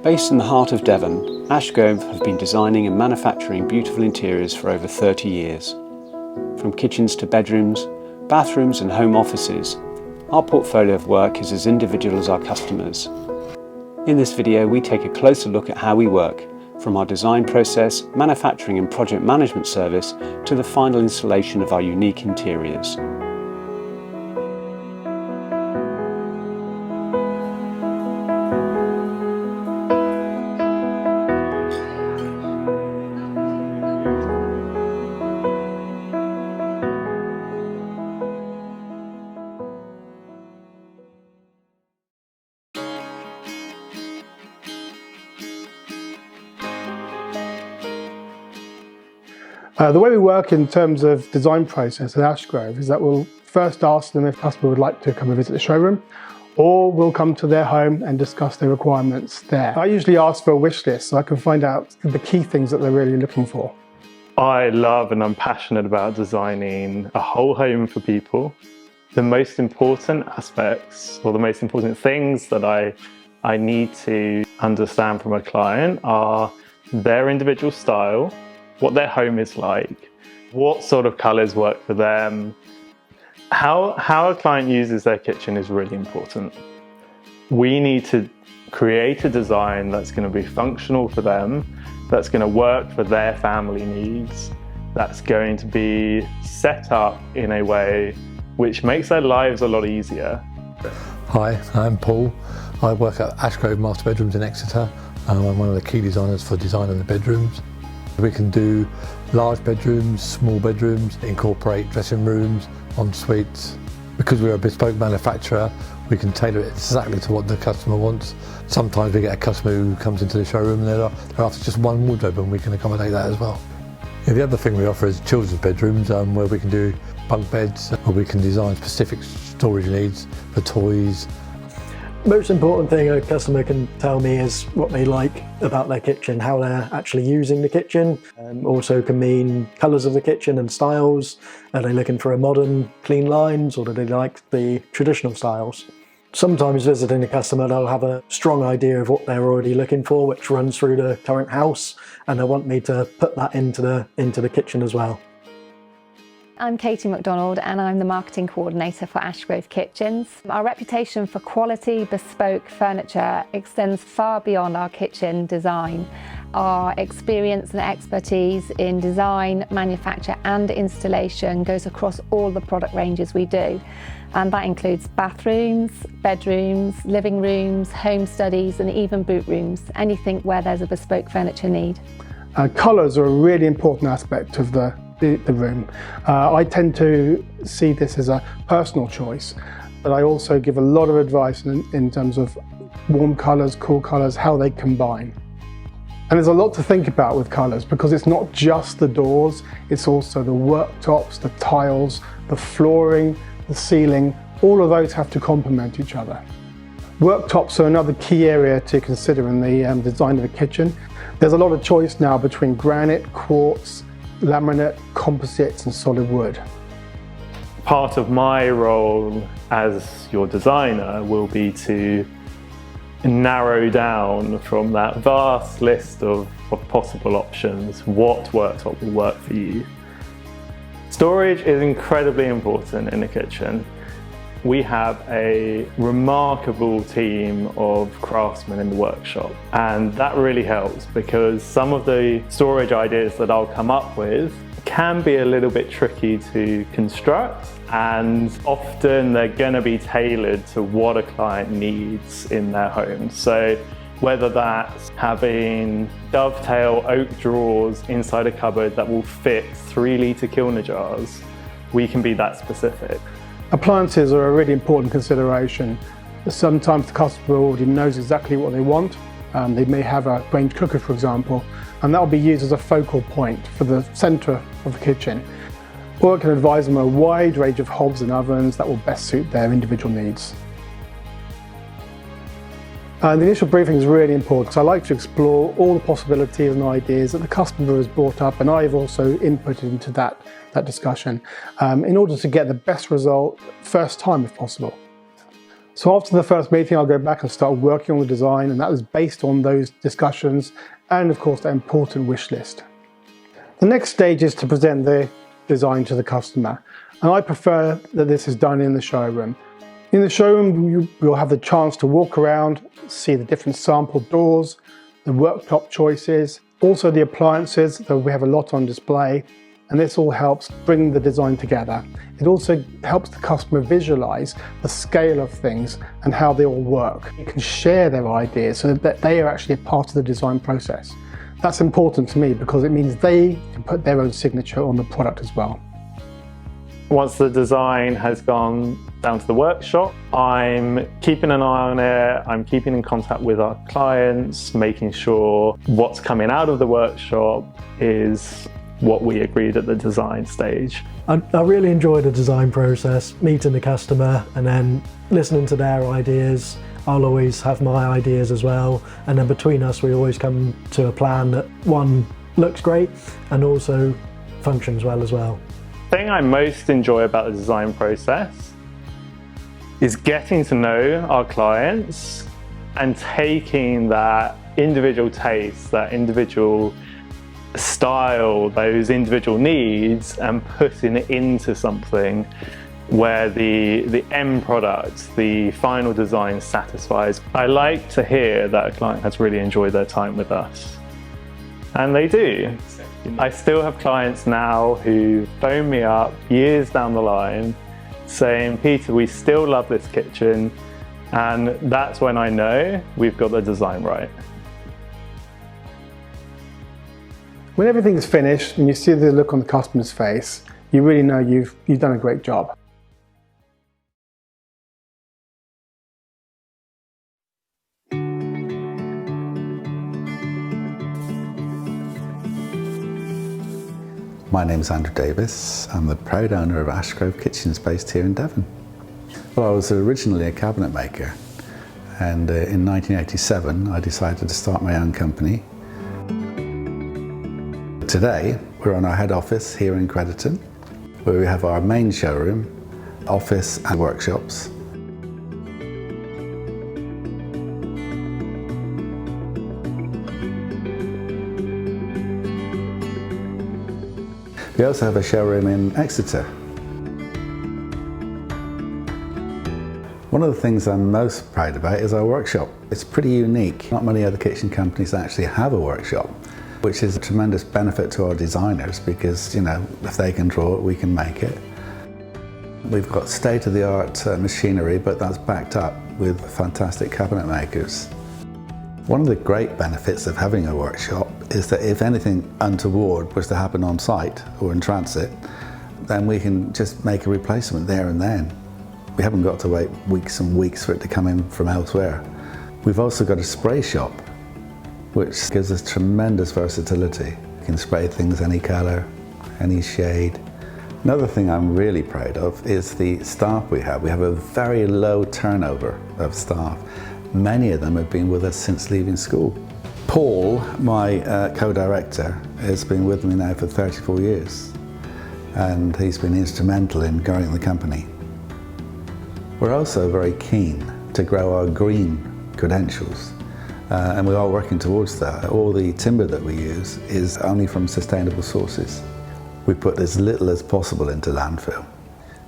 Based in the heart of Devon, Ashgrove have been designing and manufacturing beautiful interiors for over 30 years. From kitchens to bedrooms, bathrooms and home offices, our portfolio of work is as individual as our customers. In this video, we take a closer look at how we work, from our design process, manufacturing and project management service to the final installation of our unique interiors. The way we work in terms of design process at Ashgrove is that we'll first ask them if the customer would like to come and visit the showroom, or we'll come to their home and discuss their requirements there. I usually ask for a wish list so I can find out the key things that they're really looking for. I love and I'm passionate about designing a whole home for people. The most important aspects, or the most important things that I need to understand from a client are their individual style, what their home is like, what sort of colours work for them. How a client uses their kitchen is really important. We need to create a design that's going to be functional for them, that's going to work for their family needs, that's going to be set up in a way which makes their lives a lot easier. Hi, I'm Paul. I work at Ashgrove Master Bedrooms in Exeter. I'm one of the key designers for design of the bedrooms. We can do large bedrooms, small bedrooms, incorporate dressing rooms, en-suites. Because we're a bespoke manufacturer, we can tailor it exactly to what the customer wants. Sometimes we get a customer who comes into the showroom and they're after just one wardrobe, and we can accommodate that as well. The other thing we offer is children's bedrooms, where we can do bunk beds, where we can design specific storage needs for toys. Most important thing a customer can tell me is what they like about their kitchen, how they're actually using the kitchen. Also can mean colours of the kitchen and styles. Are they looking for a modern, clean lines, or do they like the traditional styles? Sometimes visiting a customer, they'll have a strong idea of what they're already looking for, which runs through the current house, and they want me to put that into the kitchen as well. I'm Katie McDonald and I'm the marketing coordinator for Ashgrove Kitchens. Our reputation for quality, bespoke furniture extends far beyond our kitchen design. Our experience and expertise in design, manufacture and installation goes across all the product ranges we do. And that includes bathrooms, bedrooms, living rooms, home studies and even boot rooms, anything where there's a bespoke furniture need. Colours are a really important aspect of the room. I tend to see this as a personal choice, but I also give a lot of advice in terms of warm colours, cool colours, how they combine. And there's a lot to think about with colours, because it's not just the doors, it's also the worktops, the tiles, the flooring, the ceiling. All of those have to complement each other. Worktops are another key area to consider in the design of the kitchen. There's a lot of choice now between granite, quartz, laminate, composites and solid wood. Part of my role as your designer will be to narrow down from that vast list of possible options what worktop will work for you. Storage is incredibly important in the kitchen. We have a remarkable team of craftsmen in the workshop, and that really helps because some of the storage ideas that I'll come up with can be a little bit tricky to construct, and often they're going to be tailored to what a client needs in their home. So whether that's having dovetail oak drawers inside a cupboard that will fit 3-litre Kilner jars, we can be that specific. Appliances are a really important consideration. Sometimes the customer already knows exactly what they want. They may have a range cooker, for example, and that will be used as a focal point for the centre of the kitchen. Or I can advise them a wide range of hobs and ovens that will best suit their individual needs. The initial briefing is really important, because I like to explore all the possibilities and ideas that the customer has brought up, and I've also inputted into that discussion in order to get the best result first time if possible. So after the first meeting, I'll go back and start working on the design, and that was based on those discussions and of course the important wish list. The next stage is to present the design to the customer, and I prefer that this is done in the showroom. In the showroom, you'll have the chance to walk around, see the different sample doors, the worktop choices, also the appliances, though we have a lot on display, and this all helps bring the design together. It also helps the customer visualize the scale of things and how they all work. You can share their ideas so that they are actually a part of the design process. That's important to me because it means they can put their own signature on the product as well. Once the design has gone down to the workshop, I'm keeping an eye on it, I'm keeping in contact with our clients, making sure what's coming out of the workshop is what we agreed at the design stage. I really enjoy the design process, meeting the customer and then listening to their ideas. I'll always have my ideas as well, and then between us we always come to a plan that one looks great and also functions well as well. The thing I most enjoy about the design process is getting to know our clients and taking that individual taste, that individual style, those individual needs, and putting it into something where the end product, the final design satisfies. I like to hear that a client has really enjoyed their time with us, and they do. I still have clients now who phone me up years down the line saying, Peter, we still love this kitchen, and that's when I know we've got the design right. When everything's finished and you see the look on the customer's face, you really know you've done a great job. My name is Andrew Davis. I'm the proud owner of Ashgrove Kitchens based here in Devon. Well, I was originally a cabinet maker, and in 1987 I decided to start my own company. Today we're on our head office here in Crediton, where we have our main showroom, office and workshops. We also have a showroom in Exeter. One of the things I'm most proud about is our workshop. It's pretty unique. Not many other kitchen companies actually have a workshop, which is a tremendous benefit to our designers because, you know, if they can draw it, we can make it. We've got state-of-the-art machinery, but that's backed up with fantastic cabinet makers. One of the great benefits of having a workshop is that if anything untoward was to happen on site or in transit, then we can just make a replacement there and then. We haven't got to wait weeks and weeks for it to come in from elsewhere. We've also got a spray shop, which gives us tremendous versatility. You can spray things any colour, any shade. Another thing I'm really proud of is the staff we have. We have a very low turnover of staff. Many of them have been with us since leaving school. Paul, my co-director, has been with me now for 34 years, and he's been instrumental in growing the company. We're also very keen to grow our green credentials, and we are working towards that. All the timber that we use is only from sustainable sources. We put as little as possible into landfill.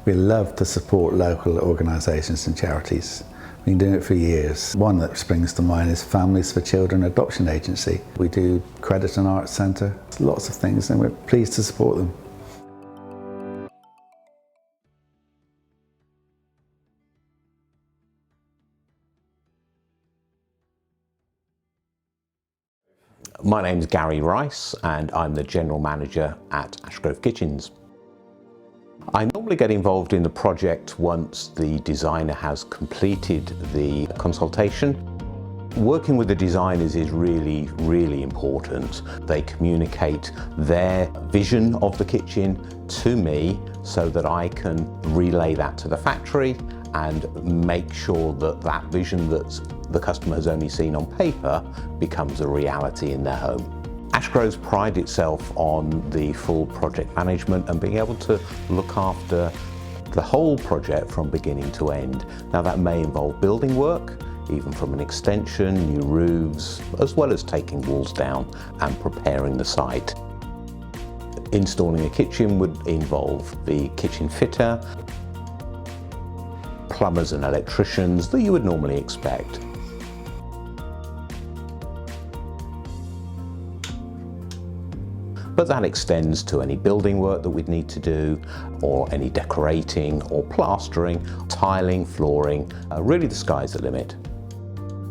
We love to support local organisations and charities. We've been doing it for years. One that springs to mind is Families for Children Adoption Agency. We do Crediton Arts Centre, lots of things, and we're pleased to support them. My name is Gary Rice and I'm the General Manager at Ashgrove Kitchens. I normally get involved in the project once the designer has completed the consultation. Working with the designers is really, really important. They communicate their vision of the kitchen to me so that I can relay that to the factory and make sure that that vision that the customer has only seen on paper becomes a reality in their home. Ashgrove's pride itself on the full project management and being able to look after the whole project from beginning to end. Now that may involve building work, even from an extension, new roofs, as well as taking walls down and preparing the site. Installing a kitchen would involve the kitchen fitter, plumbers and electricians that you would normally expect. But that extends to any building work that we'd need to do, or any decorating or plastering, tiling, flooring. Really the sky's the limit.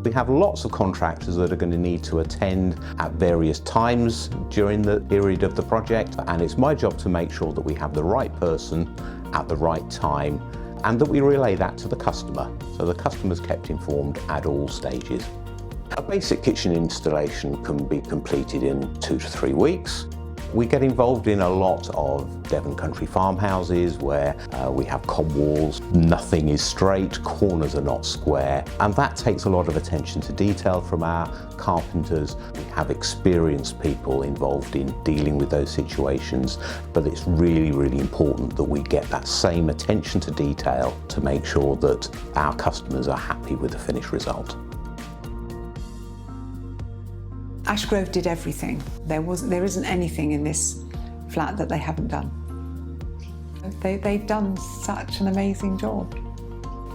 We have lots of contractors that are going to need to attend at various times during the period of the project, and it's my job to make sure that we have the right person at the right time and that we relay that to the customer, so the customer's kept informed at all stages. A basic kitchen installation can be completed in 2 to 3 weeks. We get involved in a lot of Devon country farmhouses where we have cob walls, nothing is straight, corners are not square, and that takes a lot of attention to detail from our carpenters. We have experienced people involved in dealing with those situations, but it's really, really important that we get that same attention to detail to make sure that our customers are happy with the finished result. Ashgrove did everything. There isn't anything in this flat that they haven't done. They've done such an amazing job.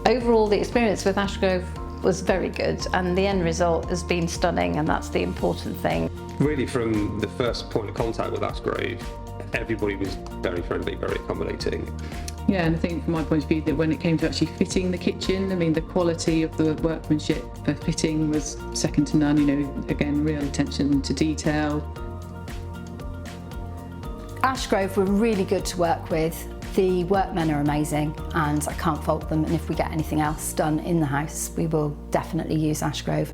Overall, the experience with Ashgrove was very good, and the end result has been stunning, and that's the important thing. Really, from the first point of contact with Ashgrove, everybody was very friendly, very accommodating. Yeah, and I think from my point of view that when it came to actually fitting the kitchen, I mean, the quality of the workmanship for fitting was second to none, you know, again, real attention to detail. Ashgrove were really good to work with. The workmen are amazing and I can't fault them, and if we get anything else done in the house, we will definitely use Ashgrove.